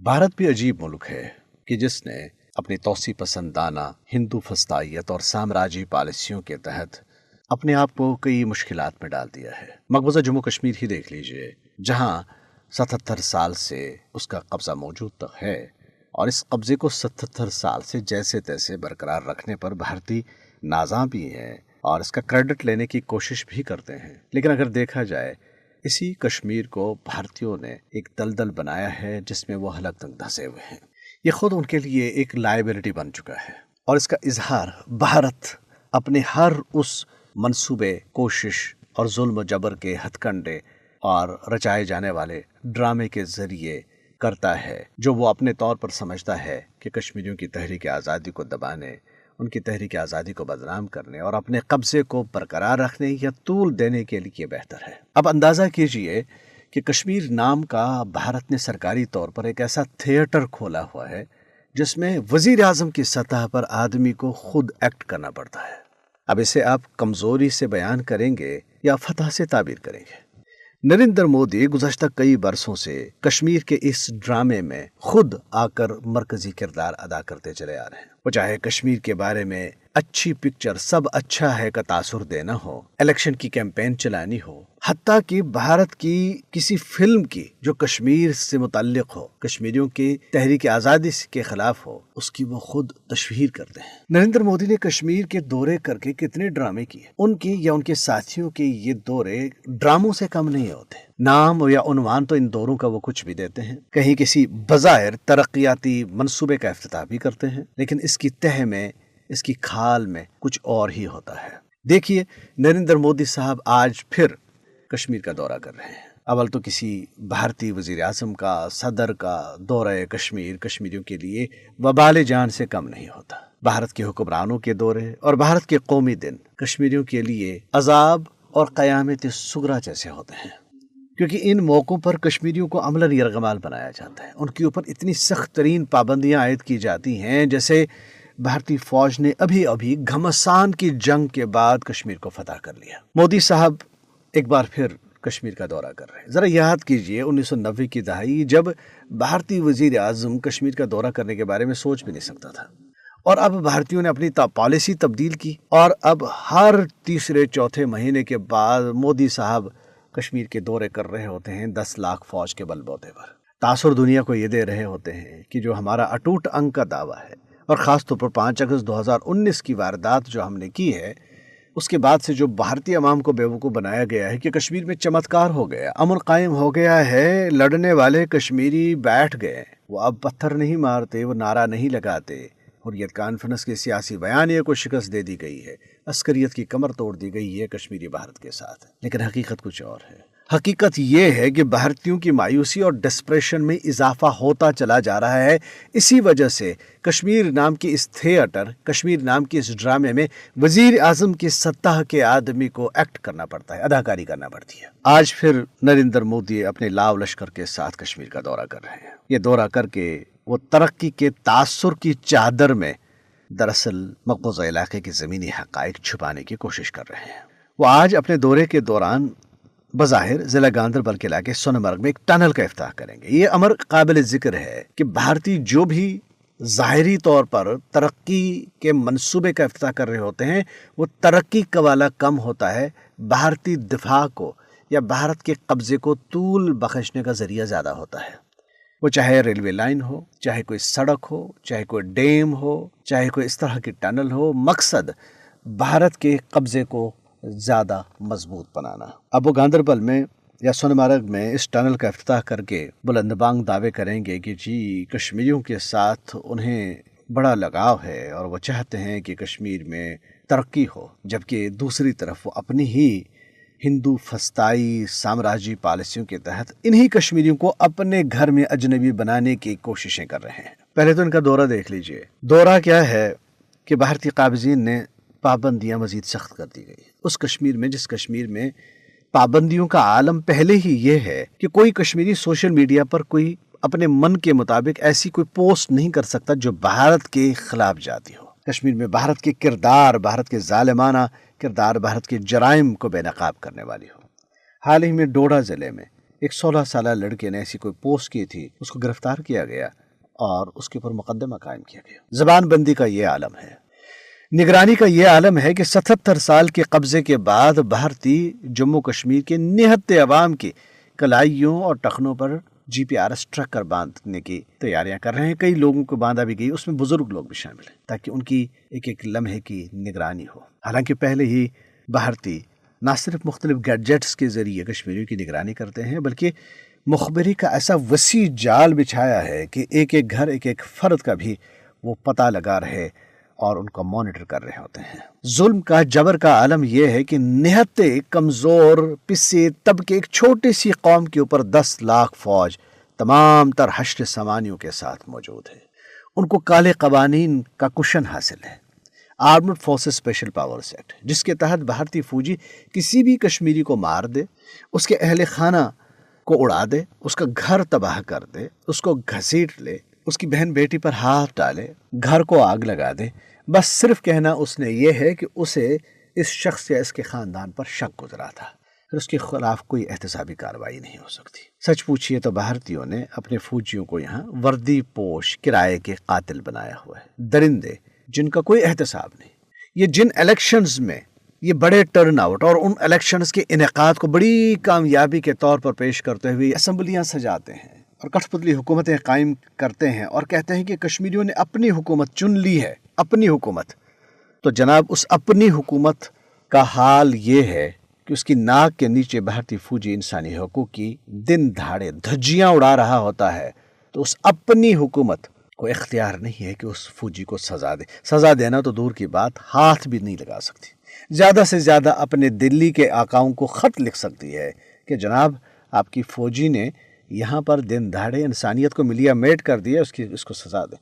भारत भी अजीब मुल्क है कि जिसने अपनी तौसी पसंदाना हिंदू फस्तायत और साम्राज्य पॉलिसियों के तहत अपने आप को कई मुश्किलात में डाल दिया है। मकबूजा जम्मू कश्मीर ही देख लीजिए, जहां 77 साल से उसका कब्जा मौजूद तो है और इस कब्जे को 77 साल से जैसे तैसे बरकरार रखने पर भारतीय नाज़ा भी हैं और इसका क्रेडिट लेने की कोशिश भी करते हैं। लेकिन अगर देखा जाए, इसी कश्मीर को भारतीयों ने एक दलदल बनाया है जिसमें वो हलक तक धंसे हुए हैं। ये खुद उनके लिए एक लायबिलिटी बन चुका है और इसका इजहार भारत अपने हर उस मंसूबे, कोशिश और जुल्म जबर के हथकंडे और रचाए जाने वाले ड्रामे के जरिए करता है, जो वो अपने तौर पर समझता है कि कश्मीरियों की तहरीक आज़ादी को दबाने, उनकी तहरीक आज़ादी को बदनाम करने और अपने कब्जे को बरकरार रखने या तूल देने के लिए बेहतर है। अब अंदाज़ा कीजिए कि कश्मीर नाम का भारत ने सरकारी तौर पर एक ऐसा थिएटर खोला हुआ है जिसमें वज़ीर आज़म की सतह पर आदमी को खुद एक्ट करना पड़ता है। अब इसे आप कमज़ोरी से बयान करेंगे या फतह से ताबीर करेंगे? नरेंद्र मोदी गुज़श्ता कई बरसों से कश्मीर के इस ड्रामे में खुद आकर मरकजी किरदार अदा करते चले आ रहे हैं। वो चाहे कश्मीर के बारे में अच्छी पिक्चर सब अच्छा है का तासुर देना हो, इलेक्शन की कैंपेन चलानी हो, हत्ता कि भारत की किसी फिल्म की जो कश्मीर से मुतल्लिक हो, कश्मीरियों की तहरीक आज़ादी के खिलाफ हो, उसकी वो खुद तशहीर करते हैं। नरेंद्र मोदी ने कश्मीर के दौरे करके कितने ड्रामे किए, उनके या उनके साथियों के ये दौरे ड्रामों से कम नहीं होते। नाम या उन्वान तो इन दौरों का वो कुछ भी देते हैं, कहीं किसी बज़ाहिर तरक्याती मंसूबे का इफ्तिताह भी करते हैं, लेकिन इसकी तह में, इसकी खाल में कुछ और ही होता है। देखिए, नरेंद्र मोदी साहब आज फिर कश्मीर का दौरा कर रहे हैं। अव्वल तो किसी भारतीय वज़ीर आज़म का, सदर का दौरा कश्मीर कश्मीरियों के लिए वबाल जान से कम नहीं होता। भारत के हुक्मरानों के दौरे और भारत के कौमी दिन कश्मीरियों के लिए अजाब और क़यामत सुगरा जैसे होते हैं, क्योंकि इन मौक़ों पर कश्मीरियों को अमलन यरगमाल बनाया जाता है। उनके ऊपर इतनी सख्त तरीन पाबंदियाँ आयद की जाती हैं, जैसे भारतीय फौज ने अभी घमासान की जंग के बाद कश्मीर को फतह कर लिया। मोदी साहब एक बार फिर कश्मीर का दौरा कर रहे हैं। ज़रा याद कीजिए 1990 की दहाई, जब भारतीय वज़ीर आज़म कश्मीर का दौरा करने के बारे में सोच भी नहीं सकता था, और अब भारतीयों ने अपनी पॉलिसी तब्दील की और अब हर तीसरे चौथे महीने के बाद मोदी साहब कश्मीर के दौरे कर रहे होते हैं 10 लाख फौज के बलबूते पर। तासुर दुनिया को ये दे रहे होते हैं कि जो हमारा अटूट अंग का दावा है, और ख़ास तौर पर 5 अगस्त 2019 की वारदात जो हमने की है, उसके बाद से जो भारतीय अवाम को बेवकूफ़ बनाया गया है कि कश्मीर में चमत्कार हो गया, अमन कायम हो गया है, लड़ने वाले कश्मीरी बैठ गए, वो अब पत्थर नहीं मारते, वो नारा नहीं लगाते, हुर्रियत कॉन्फ्रेंस के सियासी बयानिए को शिकस्त दे दी गई है, अस्करियत की कमर तोड़ दी गई है कश्मीरी भारत के साथ। लेकिन हकीकत कुछ और है। हकीकत ये है कि भारतीयों की मायूसी और डिस्प्रेशन में इजाफा होता चला जा रहा है। इसी वजह से कश्मीर नाम की इस थिएटर, कश्मीर नाम की इस ड्रामे में वज़ीर आज़म की सत्ता के आदमी को एक्ट करना पड़ता है, अदाकारी करना पड़ती है। आज फिर नरेंद्र मोदी अपने लाव लश्कर के साथ कश्मीर का दौरा कर रहे हैं। ये दौरा करके वो तरक्की के तासुर की चादर में दरअसल मकबूजा इलाके की ज़मीनी हक़ाइक़ छुपाने की कोशिश कर रहे हैं। वो आज अपने दौरे के दौरान बज़ाहिर ज़िला गांदरबल के इलाके सोनमर्ग में एक टनल का इफ्ताह करेंगे। ये अमर काबिल ज़िक्र है कि भारतीय जो भी ज़ाहिरी तौर पर तरक्की के मंसूबे का इफ्ताह कर रहे होते हैं, वो तरक्की का वाला कम होता है, भारतीय दिफा को या भारत के कब्ज़े को तूल बख्शने का ज़रिया ज़्यादा होता है। वो चाहे रेलवे लाइन हो, चाहे कोई सड़क हो, चाहे कोई डैम हो, चाहे कोई इस तरह की टनल हो, मकसद भारत के कब्ज़े को ज़्यादा मजबूत बनाना। अब वो गांदरबल में या सोनमर्ग में इस टनल का इफ्तिताह करके बुलंदबांग दावे करेंगे कि जी कश्मीरियों के साथ उन्हें बड़ा लगाव है और वो चाहते हैं कि कश्मीर में तरक्की हो, जबकि दूसरी तरफ वो अपनी ही हिंदू फस्ताई साम्राज्य पॉलिसियों के तहत इन्हीं कश्मीरियों को अपने घर में अजनबी बनाने की कोशिशें कर रहे हैं। पहले तो इनका दौरा देख लीजिए। दौरा क्या है कि भारतीय काबिज़ीन ने पाबंदियां मजीद सख्त कर दी गई उस कश्मीर में, जिस कश्मीर में पाबंदियों का आलम पहले ही ये है कि कोई कश्मीरी सोशल मीडिया पर कोई अपने मन के मुताबिक ऐसी कोई पोस्ट नहीं कर सकता जो भारत के खिलाफ जाती हो। कश्मीर में भारत के किरदार, भारत के जालिमाना किरदार, भारत के जराइम को बेनकाब करने वाली हो। हाल ही में डोडा ज़िले में ایک 16 سالہ لڑکے نے ایسی کوئی پوسٹ کی تھی، اس کو گرفتار کیا گیا اور اس کے اوپر مقدمہ قائم کیا گیا۔ زبان بندی کا یہ عالم ہے، نگرانی کا یہ عالم ہے کہ 77 سال کے قبضے کے بعد بھارتی جموں کشمیر کے نہتے عوام کی کلائیوں اور ٹخنوں پر GPS ٹرکر باندھنے کی تیاریاں کر رہے ہیں۔ کئی لوگوں کو باندھا بھی گئی، اس میں بزرگ لوگ بھی شامل ہیں، تاکہ ان کی ایک ایک لمحے کی نگرانی ہو۔ حالانکہ پہلے ہی بھارتی نہ صرف مختلف گیڈجٹس کے ذریعے کشمیریوں کی نگرانی کرتے ہیں، بلکہ مخبری کا ایسا وسیع جال بچھایا ہے کہ ایک ایک گھر، ایک ایک فرد کا بھی وہ پتہ لگا رہے اور ان کو مانیٹر کر رہے ہوتے ہیں۔ ظلم کا، جبر کا عالم یہ ہے کہ نہتے کمزور پسے طبقے ایک چھوٹی سی قوم کے اوپر 10 لاکھ فوج تمام تر حشر سامانیوں کے ساتھ موجود ہے۔ ان کو کالے قوانین کا کشن حاصل ہے، armed forces special powers act, جس کے تحت بھارتی فوجی کسی بھی کشمیری کو مار دے، اس کے اہل خانہ کو اڑا دے، اس کا گھر تباہ کر دے، اس کو گھسیٹ لے، اس کی بہن بیٹی پر ہاتھ ڈالے، گھر کو آگ لگا دے، بس صرف کہنا اس نے یہ ہے کہ اسے اس شخص یا اس کے خاندان پر شک گزرا تھا، پھر اس کے خلاف کوئی احتسابی کارروائی نہیں ہو سکتی۔ سچ پوچھئے تو بھارتیوں نے اپنے فوجیوں کو یہاں وردی پوش کرائے کے قاتل بنایا ہوا ہے، درندے جن کا کوئی احتساب نہیں۔ یہ جن الیکشنز میں یہ بڑے ٹرن آؤٹ اور ان الیکشنز کے انعقاد کو بڑی کامیابی کے طور پر پیش کرتے ہوئے اسمبلیاں سجاتے ہیں اور کٹھ پتلی حکومتیں قائم کرتے ہیں اور کہتے ہیں کہ کشمیریوں نے اپنی حکومت چن لی ہے، اپنی حکومت، تو جناب اس اپنی حکومت کا حال یہ ہے کہ اس کی ناک کے نیچے بھارتی فوجی انسانی حقوق کی دن دھاڑے دھجیاں اڑا رہا ہوتا ہے، تو اس اپنی حکومت کو اختیار نہیں ہے کہ اس فوجی کو سزا دے۔ سزا دینا تو دور کی بات، ہاتھ بھی نہیں لگا سکتی۔ زیادہ سے زیادہ اپنے دلی کے آقاؤں کو خط لکھ سکتی ہے کہ جناب آپ کی فوجی نے یہاں پر دن دہاڑے انسانیت کو ملیا میٹ کر دیا، اس کو سزا دے۔